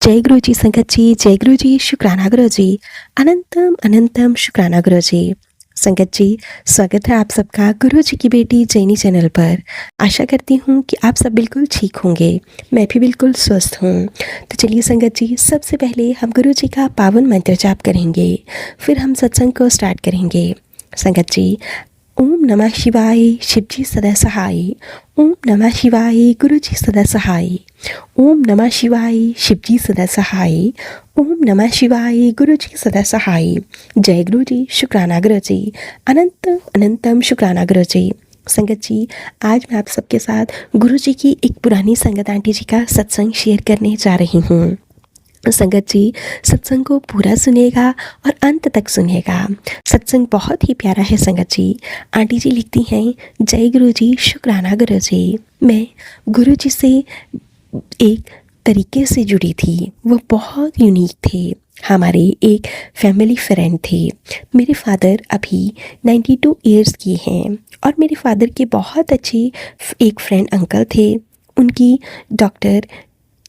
जय गुरु जी संगत जी, जय गुरु जी, शुक्राना गुरु जी, अनंतम अनंतम शुक्राना गुरु जी। संगत जी, स्वागत है आप सबका गुरु जी की बेटी जैनी चैनल पर। आशा करती हूँ कि आप सब बिल्कुल ठीक होंगे, मैं भी बिल्कुल स्वस्थ हूँ। तो चलिए संगत जी, सबसे पहले हम गुरु जी का पावन मंत्र जाप करेंगे, फिर हम सत्संग को स्टार्ट करेंगे। संगत जी, ओम नमः शिवाय, शिव जी सदा सहाय। ओम नमः शिवाय, गुरु जी सदा सहाय। ओम नमः शिवाय, शिव जी सदा सहाय। ओम नमः शिवाय, गुरु जी सदा सहाय। जय गुरु जी, शुक्राना गुरु जी, अनंत अनंतम शुक्राना गुरु जी। संगत जी, आज मैं आप सबके साथ गुरु जी की एक पुरानी संगत आंटी जी का सत्संग शेयर करने जा रही हूँ। संगत जी, सत्संग को पूरा सुनिएगा और अंत तक सुनिएगा। सत्संग बहुत ही प्यारा है संगत जी। आंटी जी लिखती हैं, जय गुरु जी, शुक्राना गुरु जी। मैं गुरु जी से एक तरीके से जुड़ी थी, वो बहुत यूनिक थे। हमारे एक फैमिली फ्रेंड थे। मेरे फादर अभी 92 ईयर्स के हैं और मेरे फादर के बहुत अच्छे एक फ्रेंड अंकल थे। उनकी डॉक्टर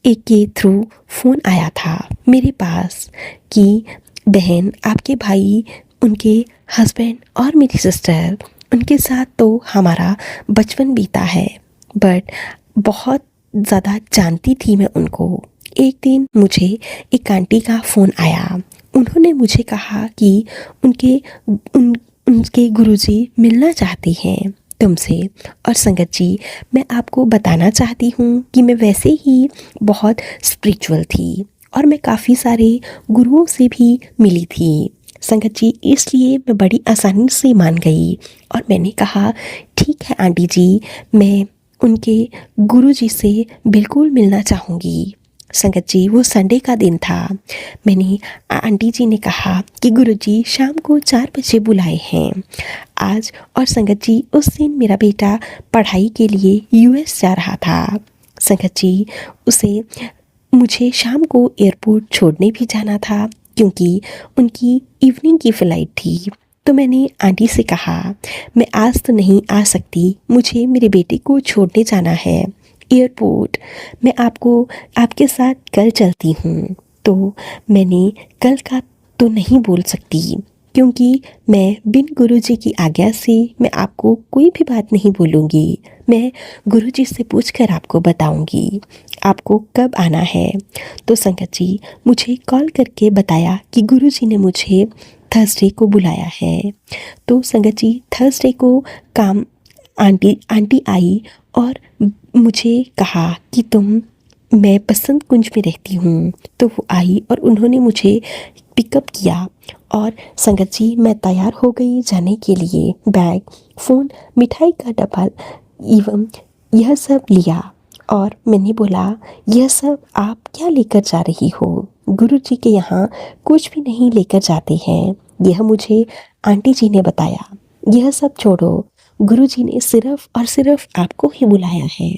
एक के थ्रू फ़ोन आया था मेरे पास कि बहन, आपके भाई, उनके हस्बैंड और मेरी सिस्टर, उनके साथ तो हमारा बचपन बीता है, बट बहुत ज़्यादा जानती थी मैं उनको। एक दिन मुझे एक आंटी का फ़ोन आया। उन्होंने मुझे कहा कि उनके उनके गुरुजी मिलना चाहते हैं तुमसे। और संगत जी, मैं आपको बताना चाहती हूँ कि मैं वैसे ही बहुत स्पिरिचुअल थी और मैं काफ़ी सारे गुरुओं से भी मिली थी संगत जी, इसलिए मैं बड़ी आसानी से मान गई और मैंने कहा, ठीक है आंटी जी, मैं उनके गुरुजी से बिल्कुल मिलना चाहूँगी। संगत जी, वो संडे का दिन था। मैंने आंटी जी ने कहा कि गुरुजी शाम को 4 बजे बुलाए हैं आज। और संगत जी, उस दिन मेरा बेटा पढ़ाई के लिए यूएस जा रहा था। संगत जी, उसे मुझे शाम को एयरपोर्ट छोड़ने भी जाना था क्योंकि उनकी इवनिंग की फ़्लाइट थी। तो मैंने आंटी से कहा, मैं आज तो नहीं आ सकती, मुझे मेरे बेटे को छोड़ने जाना है एयरपोर्ट। मैं आपके साथ कल चलती हूँ। तो मैंने कल का तो नहीं बोल सकती क्योंकि मैं बिन गुरुजी की आज्ञा से मैं आपको कोई भी बात नहीं बोलूँगी। मैं गुरुजी से पूछकर आपको बताऊँगी आपको कब आना है। तो संगत जी, मुझे कॉल करके बताया कि गुरुजी ने मुझे थर्सडे को बुलाया है। तो संगत जी, थर्सडे को काम आंटी आई और मुझे कहा कि मैं बसंत कुंज में रहती हूँ। तो वो आई और उन्होंने मुझे पिकअप किया और संगत जी, मैं तैयार हो गई जाने के लिए। बैग, फ़ोन, मिठाई का डब्बा एवं यह सब लिया और मैंने बोला, यह सब आप क्या लेकर जा रही हो? गुरुजी के यहाँ कुछ भी नहीं लेकर जाते हैं, यह मुझे आंटी जी ने बताया। यह सब छोड़ो, गुरुजी ने सिर्फ और सिर्फ आपको ही बुलाया है।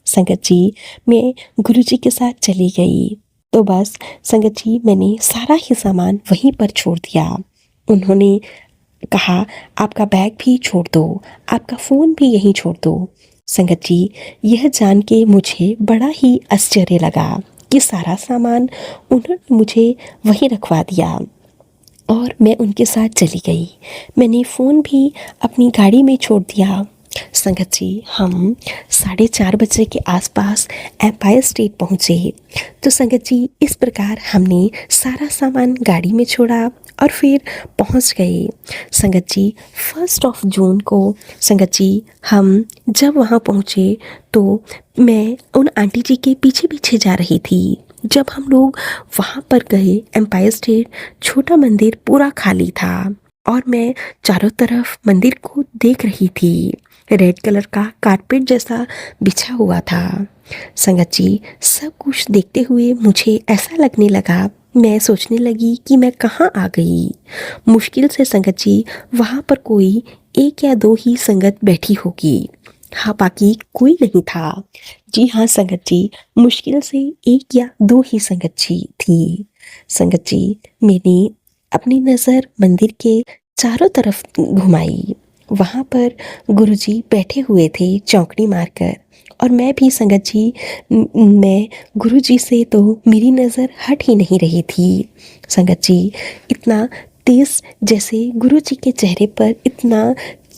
संगत जी, मैं गुरुजी के साथ चली गई। तो बस संगत जी, मैंने सारा ही सामान वहीं पर छोड़ दिया। उन्होंने कहा, आपका बैग भी छोड़ दो, आपका फ़ोन भी यहीं छोड़ दो। संगत जी, यह जान के मुझे बड़ा ही आश्चर्य लगा कि सारा सामान उन्होंने मुझे वहीं रखवा दिया और मैं उनके साथ चली गई। मैंने फ़ोन भी अपनी गाड़ी में छोड़ दिया। संगत जी, हम 4:30 बजे के आसपास एम्पायर स्टेट पहुँचे। तो संगत जी, इस प्रकार हमने सारा सामान गाड़ी में छोड़ा और फिर पहुँच गए। संगत जी, 1 जून को संगत जी, हम जब वहाँ पहुँचे तो मैं उन आंटी जी के पीछे पीछे जा रही थी। जब हम लोग वहाँ पर गए, एम्पायर स्टेट छोटा मंदिर पूरा खाली था और मैं चारों तरफ मंदिर को देख रही थी। रेड कलर का कारपेट जैसा बिछा हुआ था। संगत जी, सब कुछ देखते हुए मुझे ऐसा लगने लगा, मैं सोचने लगी कि मैं कहाँ आ गई। मुश्किल से संगत जी, वहाँ पर कोई 1 या 2 ही संगत बैठी होगी। हाँ, बाकी कोई नहीं था। जी हाँ संगत जी, मुश्किल से 1 या 2 ही संगत जी थी। संगत जी, मैंने अपनी नज़र मंदिर के चारों तरफ घुमाई। वहाँ पर गुरुजी बैठे हुए थे चौकड़ी मारकर और मैं भी संगत जी मैं गुरुजी से तो मेरी नज़र हट ही नहीं रही थी। संगत जी इतना तेज़, जैसे गुरुजी के चेहरे पर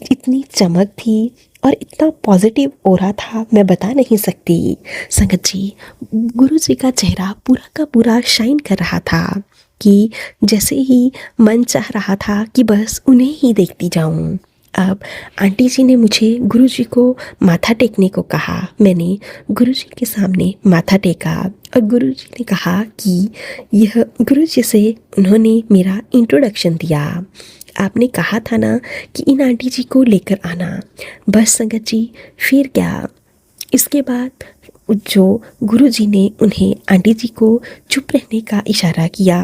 इतनी चमक थी और इतना पॉजिटिव ऑरा था, मैं बता नहीं सकती। संगत जी गुरुजी का चेहरा पूरा का पूरा शाइन कर रहा था कि जैसे ही मन चाह रहा था कि बस उन्हें ही देखती जाऊं। अब आंटी जी ने मुझे गुरुजी को माथा टेकने को कहा। मैंने गुरुजी के सामने माथा टेका और गुरुजी ने कहा कि यह गुरुजी से उन्होंने मेरा इंट्रोडक्शन दिया। आपने कहा था ना कि इन आंटी जी को लेकर आना। बस संगत जी फिर क्या, इसके बाद जो गुरुजी ने उन्हें आंटी जी को चुप रहने का इशारा किया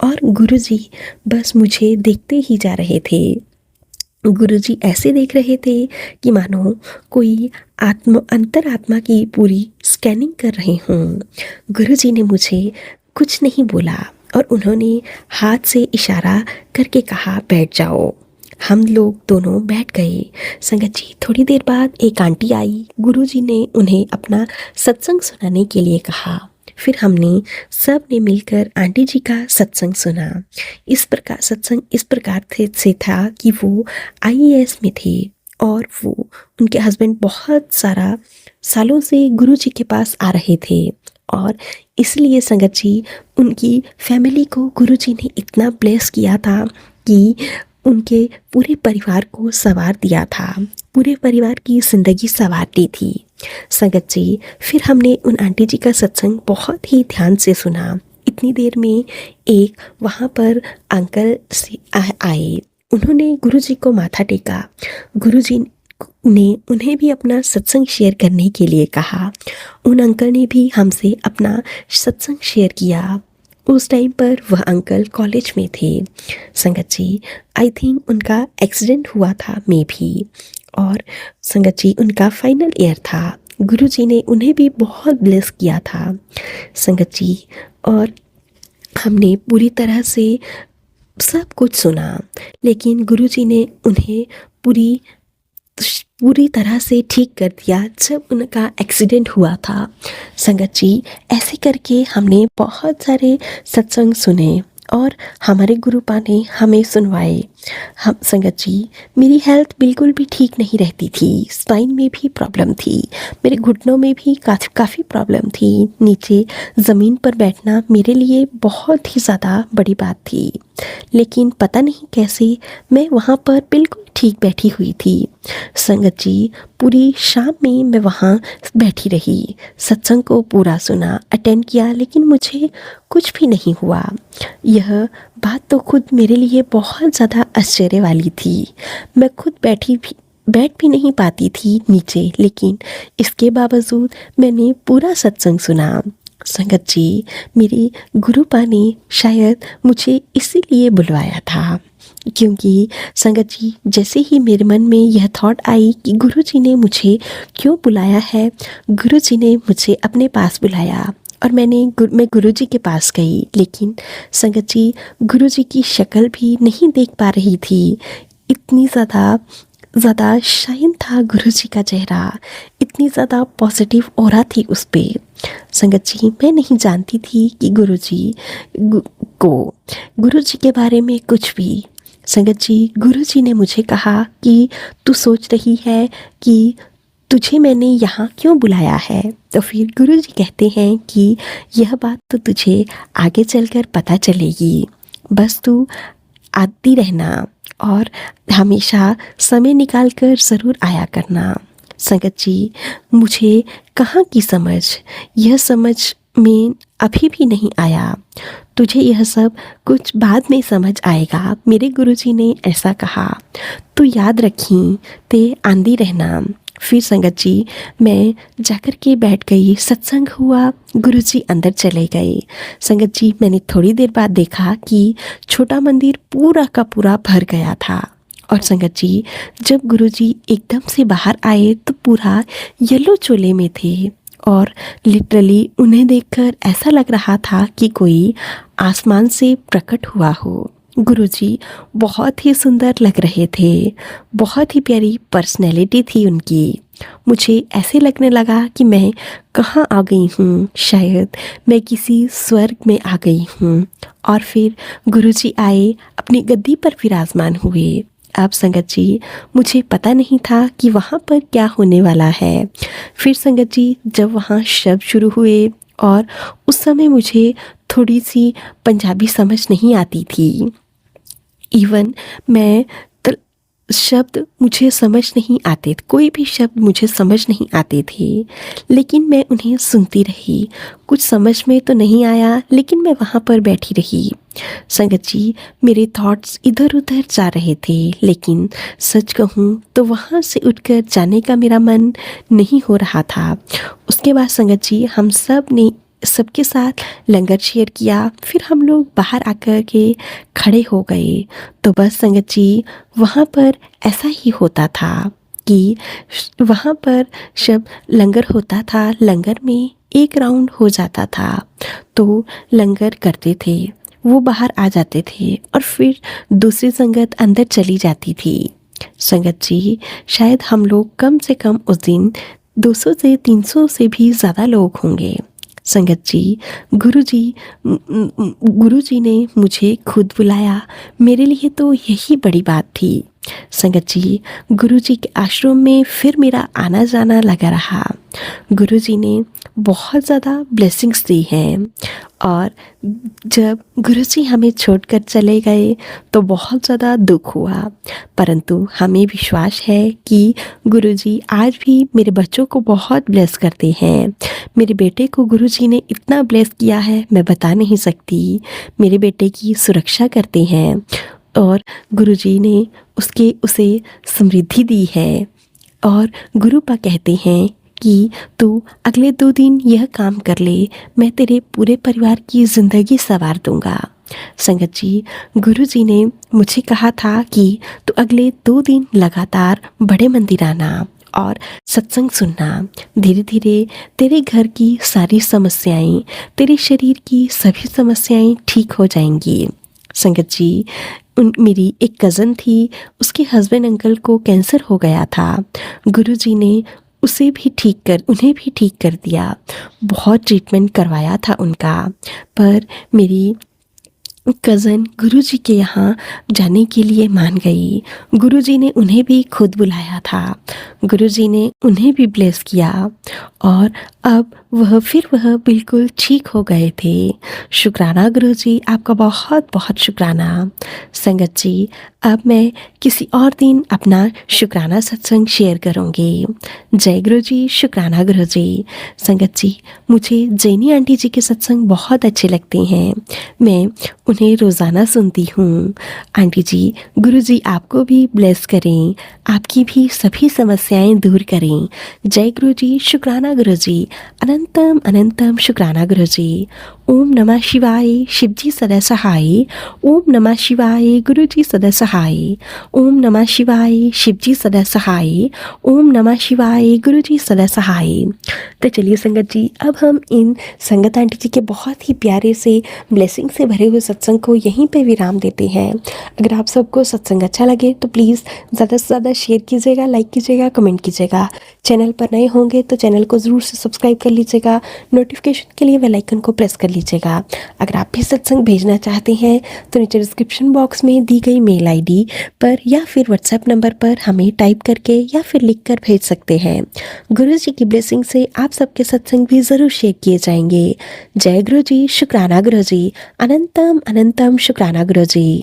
और गुरुजी बस मुझे देखते ही जा रहे थे। गुरुजी ऐसे देख रहे थे कि मानो कोई अंतरात्मा की पूरी स्कैनिंग कर रहे हों। गुरुजी ने मुझे कुछ नहीं बोला और उन्होंने हाथ से इशारा करके कहा बैठ जाओ। हम लोग दोनों बैठ गए। संगत जी थोड़ी देर बाद एक आंटी आई। गुरुजी ने उन्हें अपना सत्संग सुनाने के लिए कहा। फिर हमने सब ने मिलकर आंटी जी का सत्संग सुना। सत्संग इस प्रकार से था कि वो आईएएस में थे और वो उनके हस्बैंड बहुत सालों से गुरु जी के पास आ रहे थे और इसलिए संगत जी उनकी फैमिली को गुरु जी ने इतना ब्लेस किया था कि उनके पूरे परिवार को संवार दिया था, पूरे परिवार की ज़िंदगी संवार दी थी। संगत जी फिर हमने उन आंटी जी का सत्संग बहुत ही ध्यान से सुना। इतनी देर में एक वहाँ पर अंकल आए। उन्होंने गुरुजी को माथा टेका। गुरुजी ने उन्हें भी अपना सत्संग शेयर करने के लिए कहा। उन अंकल ने भी हमसे अपना सत्संग शेयर किया। उस टाइम पर वह अंकल कॉलेज में थे। संगत जी आई थिंक उनका एक्सीडेंट हुआ था मे भी, और संगत जी उनका फाइनल ईयर था। गुरुजी ने उन्हें भी बहुत ब्लेस किया था संगत जी, और हमने पूरी तरह से सब कुछ सुना। लेकिन गुरुजी ने उन्हें पूरी तरह से ठीक कर दिया जब उनका एक्सीडेंट हुआ था। संगत जी ऐसे करके हमने बहुत सारे सत्संग सुने और हमारे गुरुपा ने हमें सुनवाए। हम संगत जी मेरी हेल्थ बिल्कुल भी ठीक नहीं रहती थी। स्पाइन में भी प्रॉब्लम थी, मेरे घुटनों में भी काफ़ी प्रॉब्लम थी। नीचे ज़मीन पर बैठना मेरे लिए बहुत ही ज़्यादा बड़ी बात थी। लेकिन पता नहीं कैसे मैं वहाँ पर बिल्कुल ठीक बैठी हुई थी। संगत जी पूरी शाम में मैं वहाँ बैठी रही, सत्संग को पूरा सुना, अटेंड किया, लेकिन मुझे कुछ भी नहीं हुआ। यह बात तो खुद मेरे लिए बहुत ज़्यादा आश्चर्य वाली थी। मैं खुद बैठ भी नहीं पाती थी नीचे, लेकिन इसके बावजूद मैंने पूरा सत्संग सुना। संगत जी मेरे गुरुपा ने शायद मुझे इसीलिए बुलवाया था, क्योंकि संगत जी जैसे ही मेरे मन में यह थॉट आई कि गुरुजी ने मुझे क्यों बुलाया है, गुरुजी ने मुझे अपने पास बुलाया और मैं गुरुजी के पास गई। लेकिन संगत जी गुरुजी की शक्ल भी नहीं देख पा रही थी। इतनी ज़्यादा शाइन था गुरुजी का चेहरा, इतनी ज़्यादा पॉजिटिव ऑरा थी उस पे। संगत जी मैं नहीं जानती थी कि गुरुजी के बारे में कुछ भी। संगत जी गुरुजी ने मुझे कहा कि तू सोच रही है कि तुझे मैंने यहाँ क्यों बुलाया है, तो फिर गुरुजी कहते हैं कि यह बात तो तुझे आगे चलकर पता चलेगी, बस तू आती रहना और हमेशा समय निकाल कर ज़रूर आया करना। संगत जी मुझे कहाँ की यह समझ में अभी भी नहीं आया। तुझे यह सब कुछ बाद में समझ आएगा, मेरे गुरुजी ने ऐसा कहा। तो याद रखी ते आंदी रहना। फिर संगत जी मैं जाकर के बैठ गई, सत्संग हुआ, गुरुजी अंदर चले गए। संगत जी मैंने थोड़ी देर बाद देखा कि छोटा मंदिर पूरा का पूरा भर गया था। और संगत जी जब गुरुजी एकदम से बाहर आए तो पूरा येलो चोले में थे और लिटरली उन्हें देखकर ऐसा लग रहा था कि कोई आसमान से प्रकट हुआ हो। गुरुजी बहुत ही सुंदर लग रहे थे, बहुत ही प्यारी पर्सनैलिटी थी उनकी। मुझे ऐसे लगने लगा कि मैं कहाँ आ गई हूँ, शायद मैं किसी स्वर्ग में आ गई हूँ। और फिर गुरुजी आए, अपनी गद्दी पर विराजमान हुए। अब संगत जी, मुझे पता नहीं था कि वहाँ पर क्या होने वाला है। फिर संगत जी, जब वहाँ शब्द शुरू हुए और उस समय मुझे थोड़ी सी पंजाबी समझ नहीं आती थी। इवन मैं त शब्द मुझे समझ नहीं आते थे, कोई भी शब्द मुझे समझ नहीं आते थे, लेकिन मैं उन्हें सुनती रही। कुछ समझ में तो नहीं आया, लेकिन मैं वहाँ पर बैठी रही। संगत जी, मेरे थॉट्स इधर-उधर जा रहे थे, लेकिन सच कहूँ तो वहाँ से उठकर जाने का मेरा मन नहीं हो रहा था। उसके बाद संगत जी, हम सब ने सबके साथ लंगर शेयर किया, फिर हम लोग बाहर आकर के खड़े हो गए। तो बस संगत जी, वहाँ पर ऐसा ही होता था कि वहाँ पर जब लंगर होता था, लंगर में एक राउंड हो जाता था, तो लंगर करते थे, वो बाहर आ जाते थे और फिर दूसरी संगत अंदर चली जाती थी। संगत जी, शायद हम लोग कम से कम उस दिन 200 से 300 से भी ज़्यादा लोग होंगे। संगत जी, गुरुजी ने मुझे खुद बुलाया। मेरे लिए तो यही बड़ी बात थी। संगत जी, गुरुजी के आश्रम में फिर मेरा आना जाना लगा रहा। गुरुजी ने बहुत ज़्यादा ब्लेसिंग्स दी हैं और जब गुरुजी हमें छोड़कर चले गए तो बहुत ज़्यादा दुख हुआ, परंतु हमें विश्वास है कि गुरुजी आज भी मेरे बच्चों को बहुत ब्लेस करते हैं। मेरे बेटे को गुरुजी ने इतना ब्लेस किया है, मैं बता नहीं सकती। मेरे बेटे की सुरक्षा करते हैं और गुरुजी ने उसे समृद्धि दी है। और गुरुपा कहते हैं कि तू अगले 2 दिन यह काम कर ले, मैं तेरे पूरे परिवार की ज़िंदगी संवार दूंगा। संगत जी, गुरुजी ने मुझे कहा था कि तू अगले 2 दिन लगातार बड़े मंदिर आना और सत्संग सुनना। धीरे धीरे तेरे घर की सारी समस्याएं, तेरे शरीर की सभी समस्याएं ठीक हो जाएंगी। संगत जी, मेरी एक कज़न थी, उसके हस्बैंड अंकल को कैंसर हो गया था। गुरुजी ने उन्हें भी ठीक कर दिया। बहुत ट्रीटमेंट करवाया था उनका, पर मेरी कज़न गुरुजी के यहाँ जाने के लिए मान गई। गुरुजी ने उन्हें भी खुद बुलाया था। गुरुजी ने उन्हें भी ब्लेस किया और अब वह बिल्कुल ठीक हो गए थे। शुक्राना गुरुजी, आपका बहुत बहुत शुक्राना। संगत जी, अब मैं किसी और दिन अपना शुक्राना सत्संग शेयर करूँगी। जय गुरुजी, शुक्राना गुरुजी। संगत जी, मुझे जैनी आंटी जी के सत्संग बहुत अच्छे लगते हैं, मैं उन्हें रोज़ाना सुनती हूँ। आंटी जी, गुरुजी आपको भी ब्लेस करें, आपकी भी सभी समस्याएं दूर करें। जय गुरुजी, शुक्राना गुरुजी, अनंतम अनंतम शुक्राना गुरुजी। ओम नमः शिवाय, शिवजी सदा सहाय। ओम नमः शिवाय, गुरुजी सदा सहाय। ओम नमः शिवाय, शिवजी सदा सहाय। ओम नमः शिवाय, गुरुजी सदा सहाय। तो चलिए संगत जी, अब हम इन संगत आंटी जी के बहुत ही प्यारे से ब्लेसिंग से भरे हुए सत्संग को यहीं पे विराम देते हैं। अगर आप सबको सत्संग अच्छा लगे तो प्लीज़ ज़्यादा से ज़्यादा शेयर कीजिएगा, लाइक कीजिएगा, कमेंट कीजिएगा। चैनल पर नए होंगे तो चैनल को ज़रूर से सब्सक्राइब कर लीजिएगा। नोटिफिकेशन के लिए बेल आइकन को प्रेस कर लीजिएगा। अगर आप भी सत्संग भेजना चाहते हैं तो नीचे डिस्क्रिप्शन बॉक्स में दी गई मेल आईडी पर या फिर व्हाट्सएप नंबर पर हमें टाइप करके या फिर लिख कर भेज सकते हैं। गुरु जी की ब्लेसिंग से आप सबके सत्संग भी ज़रूर शेयर किए जाएंगे। जय गुरु जी, शुक्राना गुरु जी, अनंतम अनंतम शुक्राना गुरु जी।